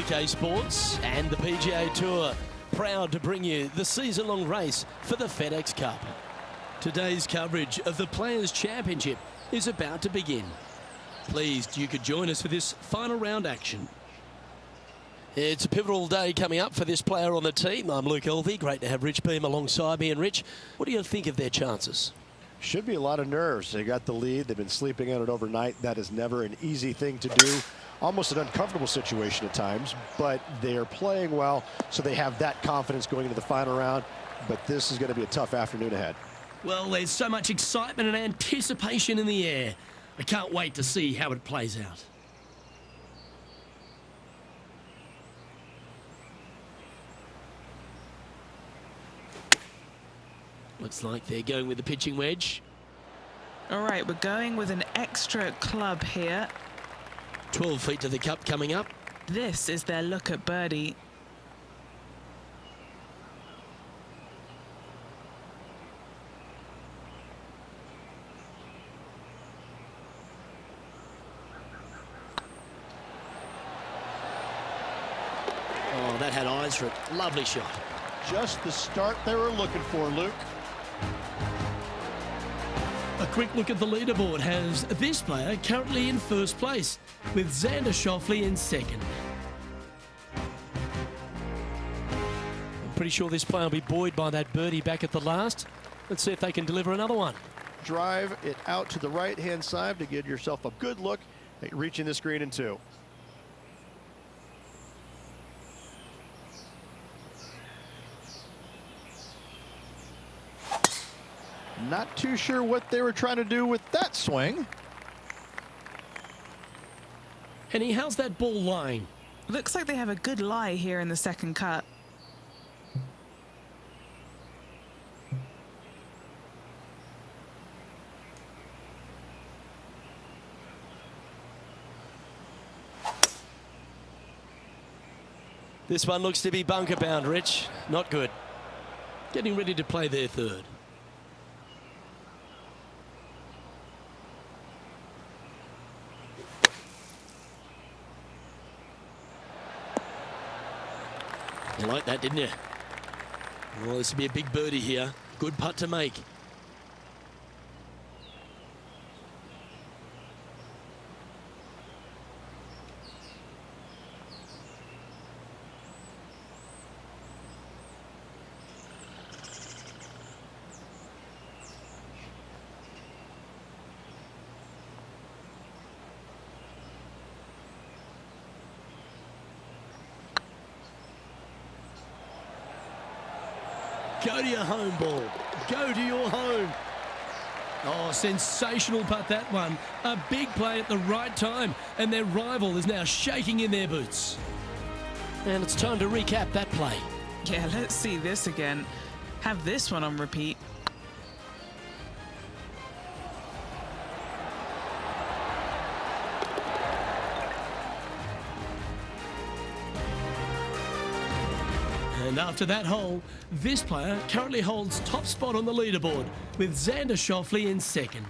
UK Sports and the PGA Tour, proud to bring you the season-long race for the FedEx Cup. Today's coverage of the Players' Championship is about to begin. Pleased you could join us for this final round action. It's a pivotal day coming up for this player on the team. I'm Luke Elvey. Great to have Rich Beam alongside me. And Rich, what do you think of their chances? Should be a lot of nerves. They got the lead. They've been sleeping on it overnight. That is never an easy thing to do. Almost an uncomfortable situation at times, but they are playing well, so they have that confidence going into the final round. But this is going to be a tough afternoon ahead. Well, there's so much excitement and anticipation in the air. I can't wait to see how it plays out. Looks like they're going with the pitching wedge. All right, we're going with an extra club here. 12 feet to the cup coming up. This is their look at birdie. Oh, that had eyes for it. Lovely shot. Just the start they were looking for, Luke. A quick look at the leaderboard has this player currently in first place, with Xander Schauffele in second. I'm pretty sure this player will be buoyed by that birdie back at the last. Let's see if they can deliver another one. Drive it out to the right-hand side to give yourself a good look at reaching this green in two. Not too sure what they were trying to do with that swing. Henny, how's that ball lying? Looks like they have a good lie here in the second cut. This one looks to be bunker bound, Rich. Not good. Getting ready to play their third. You like that, didn't you? Well, this will be a big birdie here. Good putt to make. Go to your home ball. Go to your home. Oh, sensational putt, that one. A big play at the right time, and their rival is now shaking in their boots. And it's time to recap that play. Yeah, let's see this again. Have this one on repeat. And after that hole, this player currently holds top spot on the leaderboard with Xander Schauffele in second.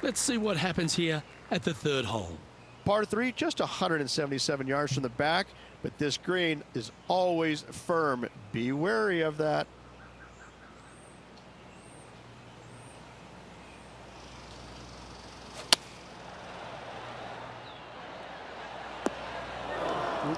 Let's see what happens here at the third hole. Par 3, just 177 yards from the back, but this green is always firm. Be wary of that.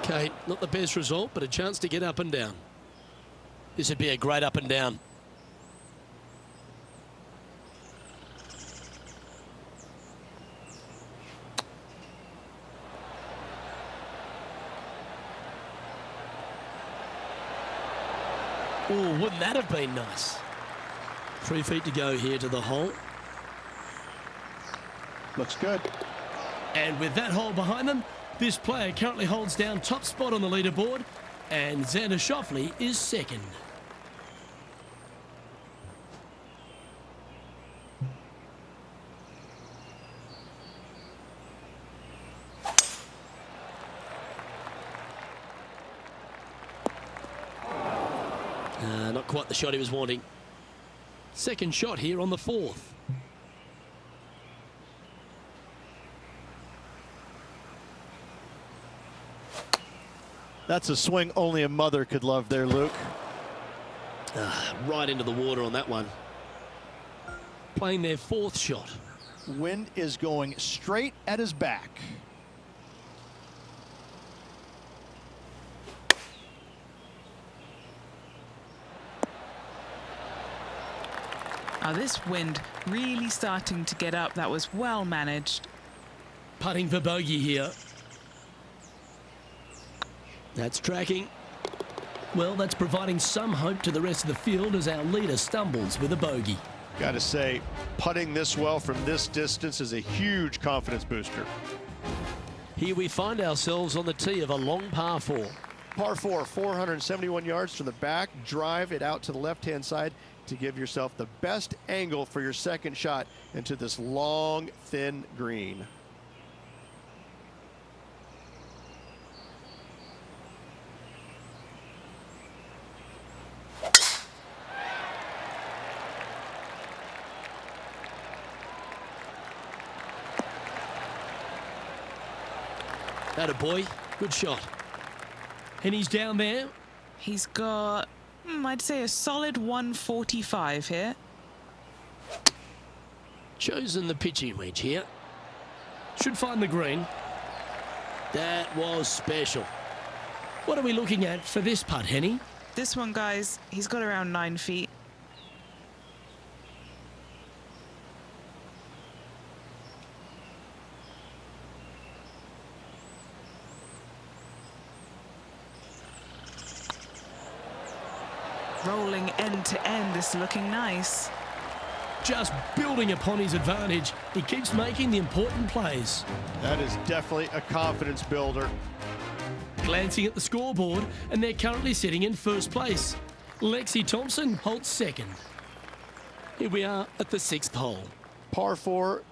Okay, not the best result, but a chance to get up and down. This would be a great up and down. Oh, wouldn't that have been nice? 3 feet to go here to the hole. Looks good. And with that hole behind them, this player currently holds down top spot on the leaderboard, and Xander Schauffele is second. Not quite the shot he was wanting. Second shot here on the fourth. That's a swing only a mother could love there, Luke. Right into the water on that one. Playing their fourth shot. Wind is going straight at his back. Oh, this wind really starting to get up. That was well managed. Putting for bogey here. That's tracking. Well, that's providing some hope to the rest of the field as our leader stumbles with a bogey. Got to say, putting this well from this distance is a huge confidence booster. Here we find ourselves on the tee of a long par 4. Par 4, 471 yards from the back. Drive it out to the left-hand side to give yourself the best angle for your second shot into this long, thin green. That a boy. Good shot. And he's down there. He's got, I'd say, a solid 145 here. Chosen the pitching wedge here. Should find the green. That was special. What are we looking at for this putt, Henny? This one, guys, he's got around 9 feet. Rolling end to end, this is looking nice. Just building upon his advantage. He keeps making the important plays. That is definitely a confidence builder. Glancing at the scoreboard, and they're currently sitting in first place. Lexi Thompson holds second. Here we are at the 6th hole. Par 4,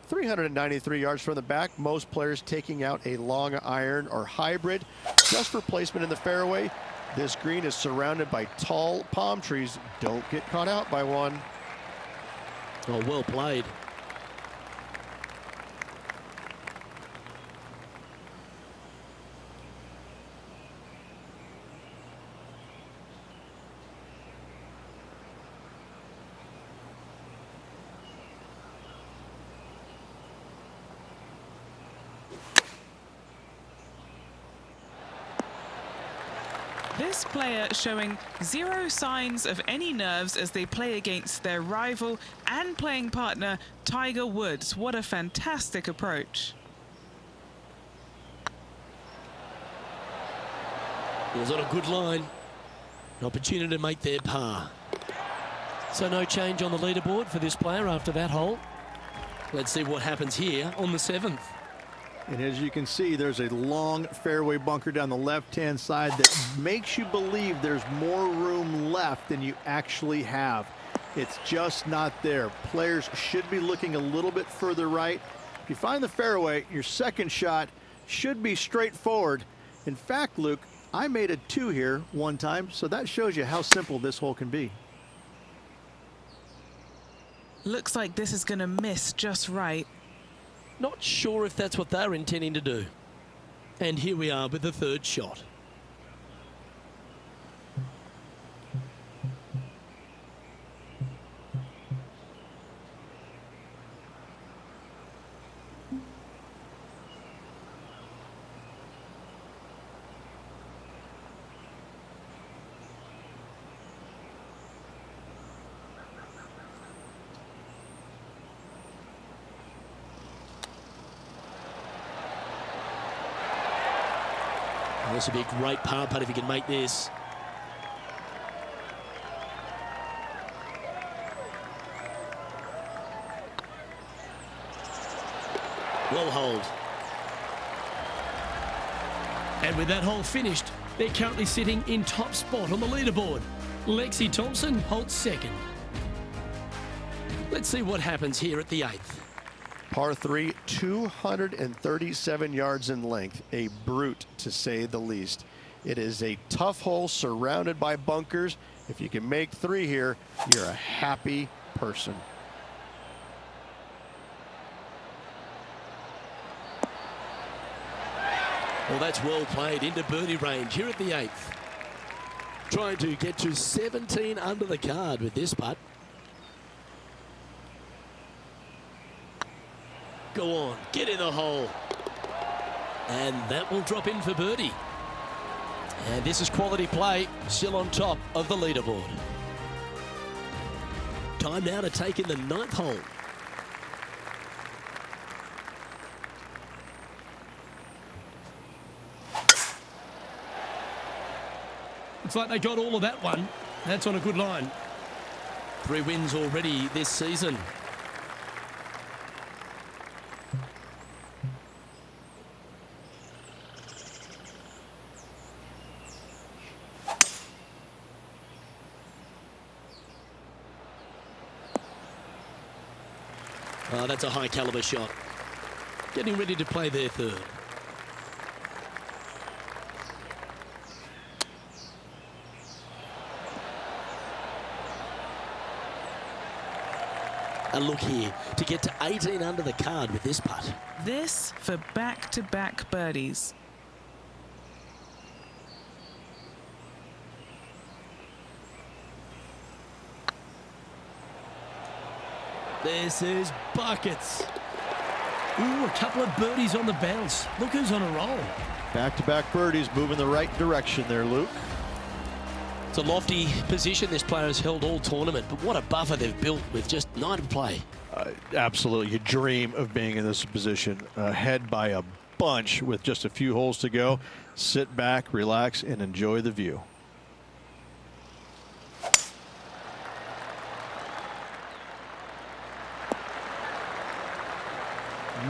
393 yards from the back. Most players taking out a long iron or hybrid just for placement in the fairway. This green is surrounded by tall palm trees. Don't get caught out by one. Oh, well played. This player showing zero signs of any nerves as they play against their rival and playing partner, Tiger Woods. What a fantastic approach. He was on a good line. An opportunity to make their par. So no change on the leaderboard for this player after that hole. Let's see what happens here on the 7th. And as you can see, there's a long fairway bunker down the left-hand side that makes you believe there's more room left than you actually have. It's just not there. Players should be looking a little bit further right. If you find the fairway, your second shot should be straightforward. In fact, Luke, I made a 2 here one time, so that shows you how simple this hole can be. Looks like this is going to miss just right. Not sure if that's what they're intending to do. And here we are with the 3rd shot. This would be a great par putt if he can make this. Well hold. And with that hole finished, they're currently sitting in top spot on the leaderboard. Lexi Thompson holds second. Let's see what happens here at the 8th. Par 3, 237 yards in length. A brute, to say the least. It is a tough hole surrounded by bunkers. If you can make 3 here, you're a happy person. Well, that's well played into birdie range here at the 8th. Trying to get to 17 under the card with this putt. Go on, get in the hole. And that will drop in for birdie. And this is quality play, still on top of the leaderboard. Time now to take in the 9th hole. Looks like they got all of that one. That's on a good line. 3 wins already this season. Oh, that's a high caliber shot. Getting ready to play their 3rd. A look here to get to 18 under the card with this putt. This for back-to-back birdies. This is buckets. Ooh, a couple of birdies on the bounce. Look who's on a roll. Back-to-back birdies, moving the right direction there, Luke. It's a lofty position this player has held all tournament, but what a buffer they've built with just 9 to play. Absolutely, you dream of being in this position, ahead by a bunch with just a few holes to go. Sit back, relax, and enjoy the view.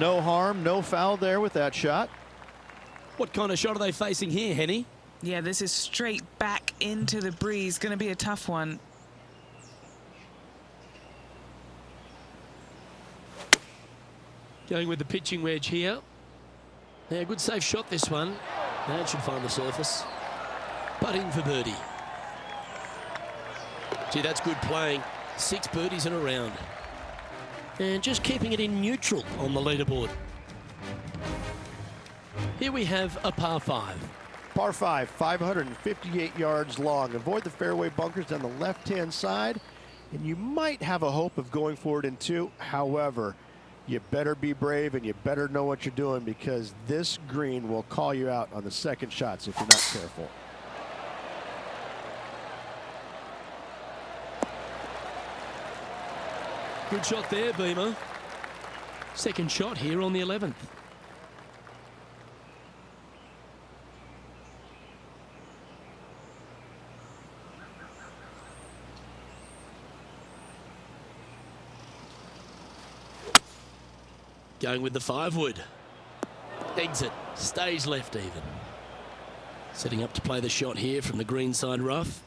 No harm, no foul there with that shot. What kind of shot are they facing here, Henny? Yeah, this is straight back into the breeze. Going to be a tough one. Going with the pitching wedge here. Yeah, good safe shot this one. That should find the surface. Putting for birdie. Gee, that's good playing. 6 birdies in a round. And just keeping it in neutral on the leaderboard. Here we have a par 5. Par 5, 558 yards long. Avoid the fairway bunkers down the left-hand side, and you might have a hope of going forward in 2. However, you better be brave and you better know what you're doing, because this green will call you out on the second shots if you're not careful. Good shot there, Beamer. Second shot here on the 11th. Going with the 5-wood. Exit. Stays left even. Setting up to play the shot here from the greenside rough.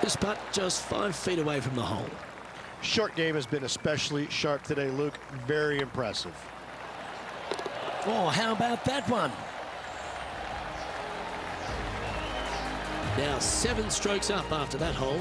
This putt just 5 feet away from the hole. Short game has been especially sharp today, Luke. Very impressive. Oh, how about that one? Now 7 strokes up after that hole.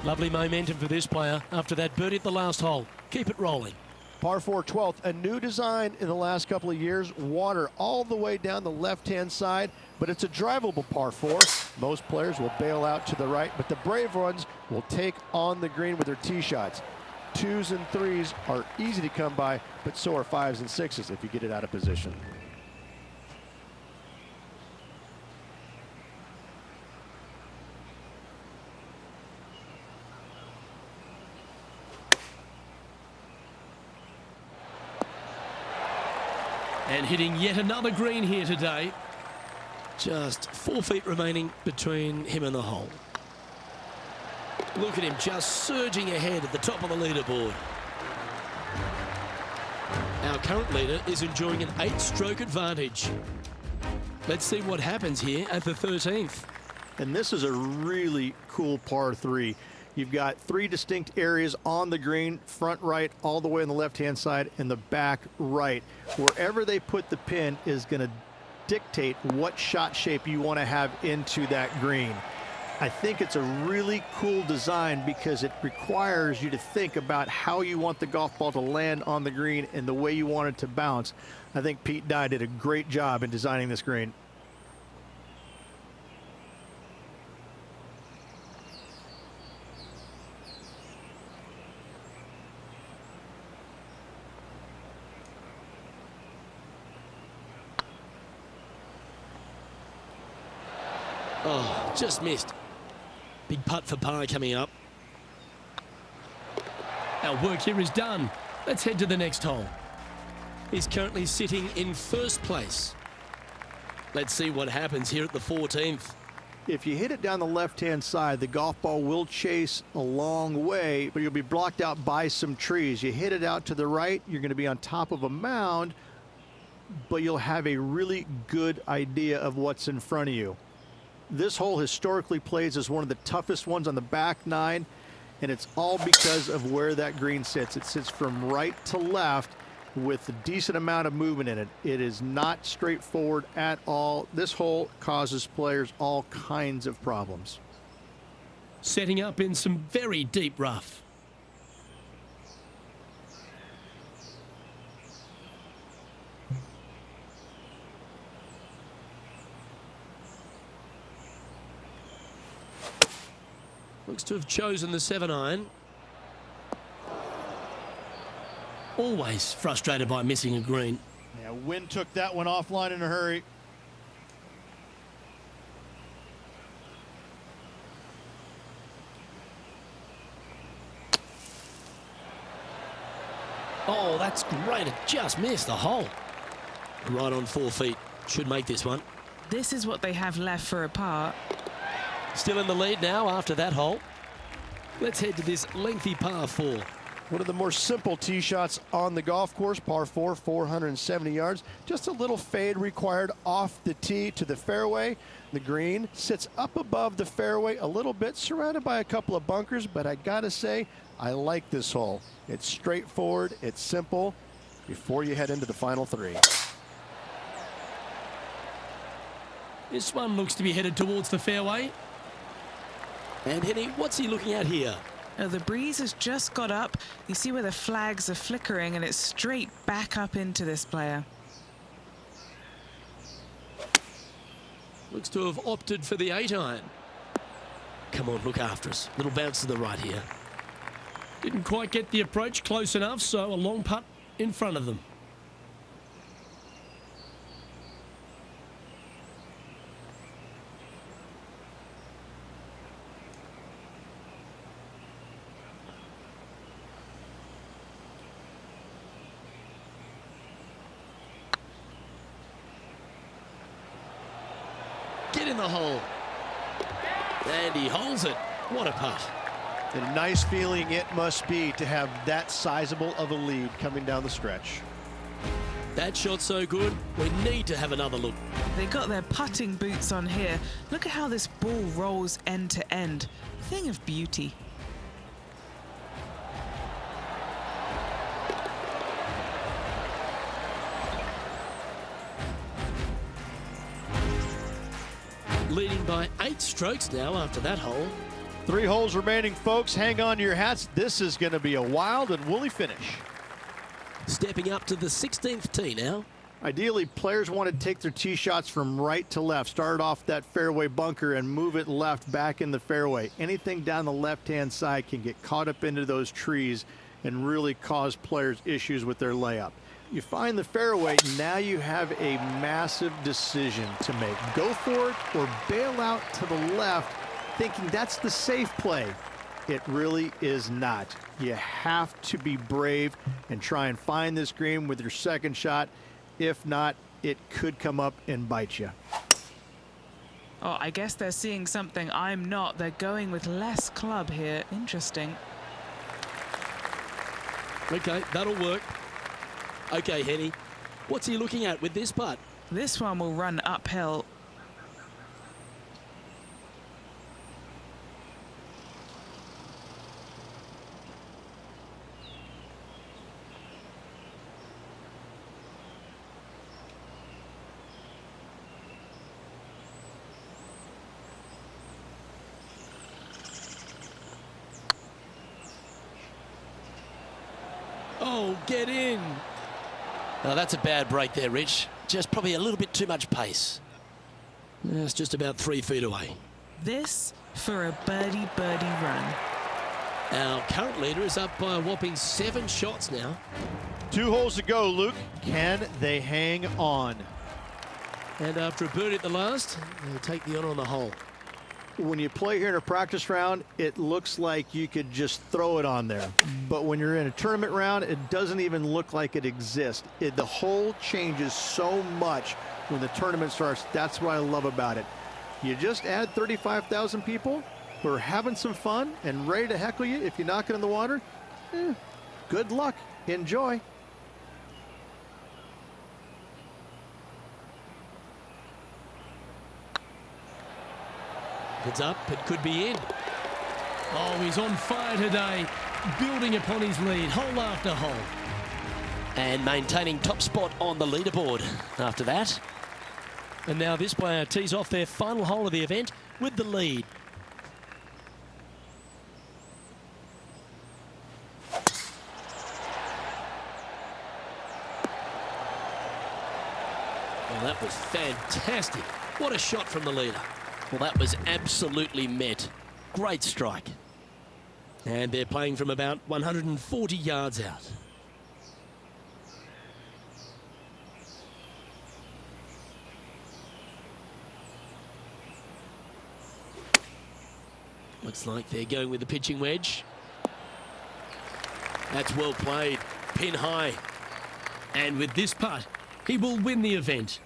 Lovely momentum for this player after that birdie at the last hole. Keep it rolling. Par 4, 12th, a new design in the last couple of years. Water all the way down the left-hand side, but it's a drivable par 4. Most players will bail out to the right, but the brave ones will take on the green with their tee shots. 2s and 3s are easy to come by, but so are 5s and 6s if you get it out of position. And hitting yet another green here today. Just 4 feet remaining between him and the hole. Look at him just surging ahead at the top of the leaderboard. Our current leader is enjoying an 8-stroke advantage. Let's see what happens here at the 13th. And this is a really cool par 3. You've got 3 distinct areas on the green, front right, all the way on the left-hand side, and the back right. Wherever they put the pin is going to dictate what shot shape you want to have into that green. I think it's a really cool design because it requires you to think about how you want the golf ball to land on the green and the way you want it to bounce. I think Pete Dye did a great job in designing this green. Oh, just missed. Big putt for par coming up. Our work here is done. Let's head to the next hole. He's currently sitting in first place. Let's see what happens here at the 14th. If you hit it down the left-hand side, the golf ball will chase a long way, but you'll be blocked out by some trees. You hit it out to the right, you're going to be on top of a mound, but you'll have a really good idea of what's in front of you. This hole historically plays as one of the toughest ones on the back nine, and it's all because of where that green sits. It sits from right to left with a decent amount of movement in it. It is not straightforward at all. This hole causes players all kinds of problems. Setting up in some very deep rough. Looks to have chosen the 7-iron. Always frustrated by missing a green. Yeah, Wynn took that one offline in a hurry. Oh, that's great. It just missed the hole. Right on 4 feet. Should make this one. This is what they have left for a par. Still in the lead now after that hole. Let's head to this lengthy par 4. One of the more simple tee shots on the golf course, par 4, 470 yards. Just a little fade required off the tee to the fairway. The green sits up above the fairway a little bit, surrounded by a couple of bunkers, but I gotta say, I like this hole. It's straightforward, it's simple, before you head into the final 3. This one looks to be headed towards the fairway. And Henny, what's he looking at here? Now, the breeze has just got up. You see where the flags are flickering, and it's straight back up into this player. Looks to have opted for the 8-iron. Come on, look after us. Little bounce to the right here. Didn't quite get the approach close enough, so a long putt in front of them. Get in the hole. And he holds it. What a putt. And a nice feeling it must be to have that sizable of a lead coming down the stretch. That shot's so good, we need to have another look. They got their putting boots on here. Look at how this ball rolls end to end. Thing of beauty. Leading by 8 strokes now after that hole. 3 holes remaining, folks. Hang on to your hats. This is going to be a wild and woolly finish. Stepping up to the 16th tee now. Ideally, players want to take their tee shots from right to left. Start off that fairway bunker and move it left back in the fairway. Anything down the left-hand side can get caught up into those trees and really cause players issues with their layup. You find the fairway, now you have a massive decision to make. Go for it or bail out to the left, thinking that's the safe play. It really is not. You have to be brave and try and find this green with your second shot. If not, it could come up and bite you. Oh, I guess they're seeing something I'm not. They're going with less club here. Interesting. Okay, that'll work. Okay, Henny, what's he looking at with this putt? This one will run uphill. Oh, get in. Oh, that's a bad break there, Rich. Just probably a little bit too much pace. It's just about 3 feet away. This for a birdie run. Our current leader is up by a whopping 7 shots now. 2 holes to go, Luke. Can they hang on? And after a birdie at the last, they'll take the honour on the hole. When you play here in a practice round, it looks like you could just throw it on there. But when you're in a tournament round, it doesn't even look like it exists. The hole changes so much when the tournament starts. That's what I love about it. You just add 35,000 people who are having some fun and ready to heckle you if you knock it in the water. Good luck. Enjoy. It's up, it could be in. Oh, he's on fire today, building upon his lead, hole after hole. And maintaining top spot on the leaderboard after that. And now this player tees off their final hole of the event with the lead. Well, that was fantastic. What a shot from the leader. Well, that was absolutely met. Great strike. And they're playing from about 140 yards out. Looks like they're going with the pitching wedge. That's well played. Pin high. And with this putt, he will win the event.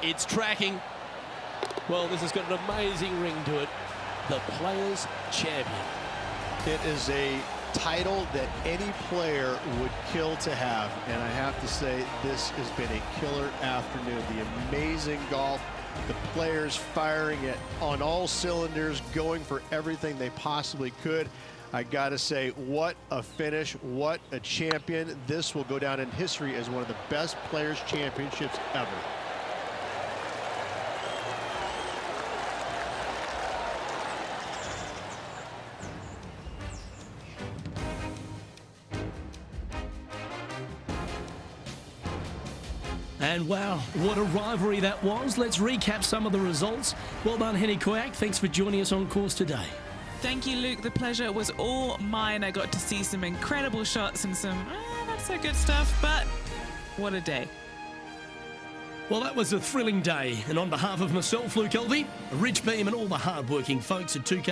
It's tracking. Well, this has got an amazing ring to it. The Players' Champion. It is a title that any player would kill to have, and I have to say this has been a killer afternoon. The amazing golf, the players firing it on all cylinders, going for everything they possibly could. I gotta say, what a finish, what a champion. This will go down in history as one of the best Players' Championships ever. And wow, what a rivalry that was. Let's recap some of the results. Well done, Henny Koyak. Thanks for joining us on course today. Thank you, Luke. The pleasure was all mine. I got to see some incredible shots and some not so good stuff, but what a day. Well, that was a thrilling day. And on behalf of myself, Luke Elvey, Rich Beam and all the hard-working folks at 2K